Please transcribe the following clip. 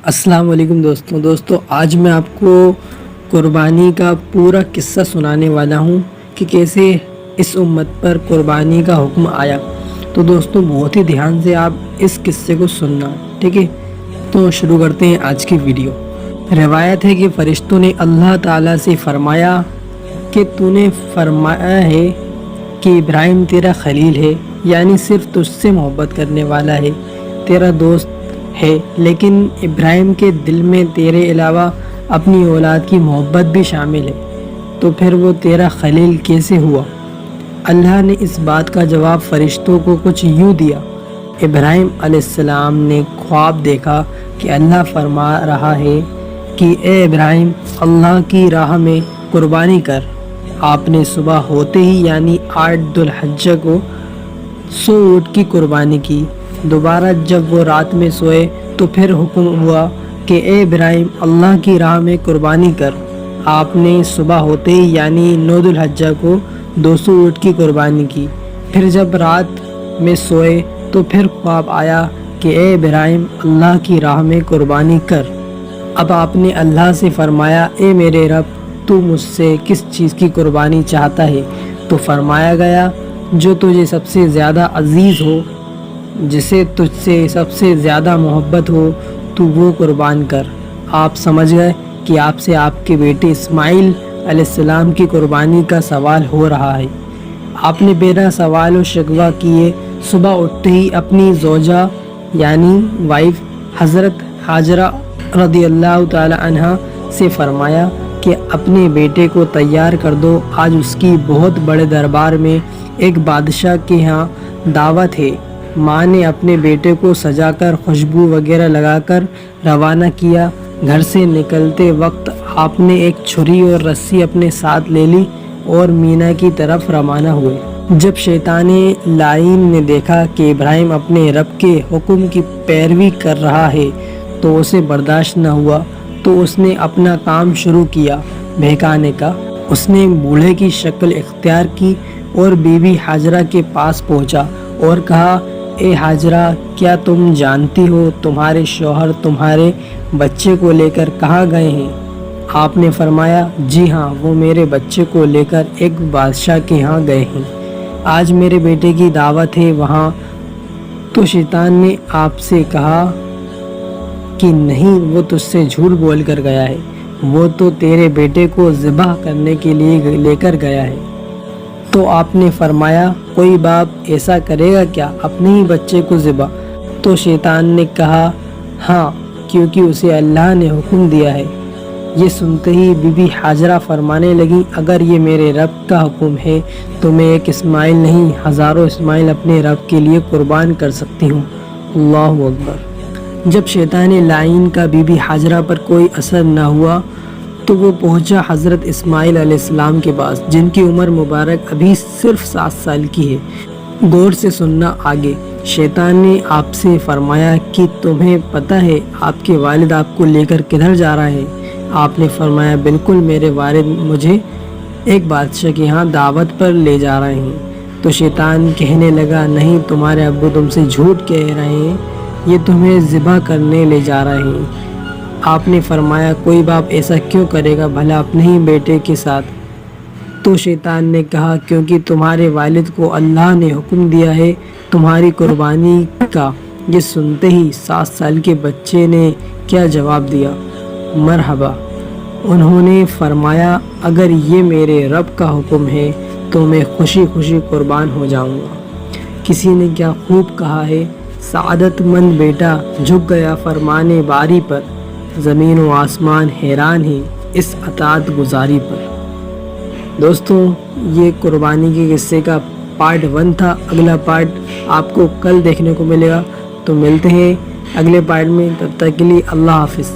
السلام علیکم دوستوں آج میں آپ کو قربانی کا پورا قصہ سنانے والا ہوں کہ کیسے اس امت پر قربانی کا حکم آیا۔ تو دوستوں بہت ہی دھیان سے آپ اس قصے کو سننا، ٹھیک ہے؟ تو شروع کرتے ہیں آج کی ویڈیو۔ روایت ہے کہ فرشتوں نے اللہ تعالیٰ سے فرمایا کہ تو نے فرمایا ہے کہ ابراہیم تیرا خلیل ہے، یعنی صرف تجھ سے محبت کرنے والا ہے، تیرا دوست ہے، لیکن ابراہیم کے دل میں تیرے علاوہ اپنی اولاد کی محبت بھی شامل ہے، تو پھر وہ تیرا خلیل کیسے ہوا؟ اللہ نے اس بات کا جواب فرشتوں کو کچھ یوں دیا۔ ابراہیم علیہ السلام نے خواب دیکھا کہ اللہ فرما رہا ہے کہ اے ابراہیم، اللہ کی راہ میں قربانی کر۔ آپ نے صبح ہوتے ہی یعنی 8 ذو الحجہ کو 100 اونٹ کی قربانی کی۔ دوبارہ جب وہ رات میں سوئے تو پھر حکم ہوا کہ اے ابراہیم، اللہ کی راہ میں قربانی کر۔ آپ نے صبح ہوتے ہی یعنی 9 ذو الحجہ کو 200 اونٹ کی قربانی کی۔ پھر جب رات میں سوئے تو پھر خواب آیا کہ اے ابراہیم، اللہ کی راہ میں قربانی کر۔ اب آپ نے اللہ سے فرمایا، اے میرے رب، تو مجھ سے کس چیز کی قربانی چاہتا ہے؟ تو فرمایا گیا، جو تجھے سب سے زیادہ عزیز ہو، جسے تجھ سے سب سے زیادہ محبت ہو، تو وہ قربان کر۔ آپ سمجھ گئے کہ آپ سے آپ کے بیٹے اسماعیل علیہ السلام کی قربانی کا سوال ہو رہا ہے۔ آپ نے بنا سوال و شکوہ کیے صبح اٹھتے ہی اپنی زوجہ یعنی وائف حضرت ہاجرہ رضی اللہ تعالی عنہ سے فرمایا کہ اپنے بیٹے کو تیار کر دو، آج اس کی بہت بڑے دربار میں ایک بادشاہ کے ہاں دعوت ہے۔ ماں نے اپنے بیٹے کو سجا کر خوشبو وغیرہ لگا کر روانہ کیا۔ گھر سے نکلتے وقت آپ نے ایک چھری اور رسی اپنے ساتھ لے لی اور مینا کی طرف روانہ ہوئے۔ جب شیطان لعین نے دیکھا کہ ابراہیم اپنے رب کے حکم کی پیروی کر رہا ہے تو اسے برداشت نہ ہوا، تو اس نے اپنا کام شروع کیا بہکانے کا۔ اس نے بوڑھے کی شکل اختیار کی اور بی بی ہاجرہ کے پاس پہنچا اور کہا، اے ہاجرہ، کیا تم جانتی ہو تمہارے شوہر تمہارے بچے کو لے کر کہاں گئے ہیں؟ آپ نے فرمایا، جی ہاں، وہ میرے بچے کو لے کر ایک بادشاہ کے ہاں گئے ہیں، آج میرے بیٹے کی دعوت ہے وہاں۔ تو شیطان نے آپ سے کہا کہ نہیں، وہ تجھ سے جھوٹ بول کر گیا ہے، وہ تو تیرے بیٹے کو ذبح کرنے کے لیے لے کر گیا ہے۔ تو آپ نے فرمایا، کوئی باپ ایسا کرے گا کیا، اپنے ہی بچے کو ذبح؟ تو شیطان نے کہا، ہاں، کیونکہ اسے اللہ نے حکم دیا ہے۔ یہ سنتے ہی بی بی ہاجرہ فرمانے لگیں، اگر یہ میرے رب کا حکم ہے تو میں ایک اسماعیل نہیں، ہزاروں اسماعیل اپنے رب کے لیے قربان کر سکتی ہوں۔ اللہ اکبر۔ جب شیطان لعین کا بی بی ہاجرہ پر کوئی اثر نہ ہوا تو وہ پہنچا حضرت اسماعیل علیہ السلام کے پاس، جن کی عمر مبارک ابھی صرف 7 سال کی ہے۔ غور سے سننا آگے۔ شیطان نے آپ سے فرمایا کہ تمہیں پتہ ہے آپ کے والد آپ کو لے کر کدھر جا رہے ہیں؟ آپ نے فرمایا، بالکل، میرے والد مجھے ایک بادشاہ کے ہاں دعوت پر لے جا رہے ہیں۔ تو شیطان کہنے لگا، نہیں، تمہارے ابو تم سے جھوٹ کہہ رہے ہیں، یہ تمہیں ذبح کرنے لے جا رہے ہیں۔ آپ نے فرمایا، کوئی باپ ایسا کیوں کرے گا، بھلا اپنے ہی بیٹے کے ساتھ؟ تو شیطان نے کہا، کیونکہ تمہارے والد کو اللہ نے حکم دیا ہے تمہاری قربانی کا۔ یہ سنتے ہی 7 سال کے بچے نے کیا جواب دیا؟ مرحبا۔ انہوں نے فرمایا، اگر یہ میرے رب کا حکم ہے تو میں خوشی خوشی قربان ہو جاؤں گا۔ کسی نے کیا خوب کہا ہے، سعادت مند بیٹا جھک گیا فرمانے باری پر، زمین و آسمان حیران ہیں اس اطاعت گزاری پر۔ دوستوں، یہ قربانی کے قصے کا پارٹ 1 تھا۔ اگلا پارٹ آپ کو کل دیکھنے کو ملے گا، تو ملتے ہیں اگلے پارٹ میں، تب تک کے لیے اللہ حافظ۔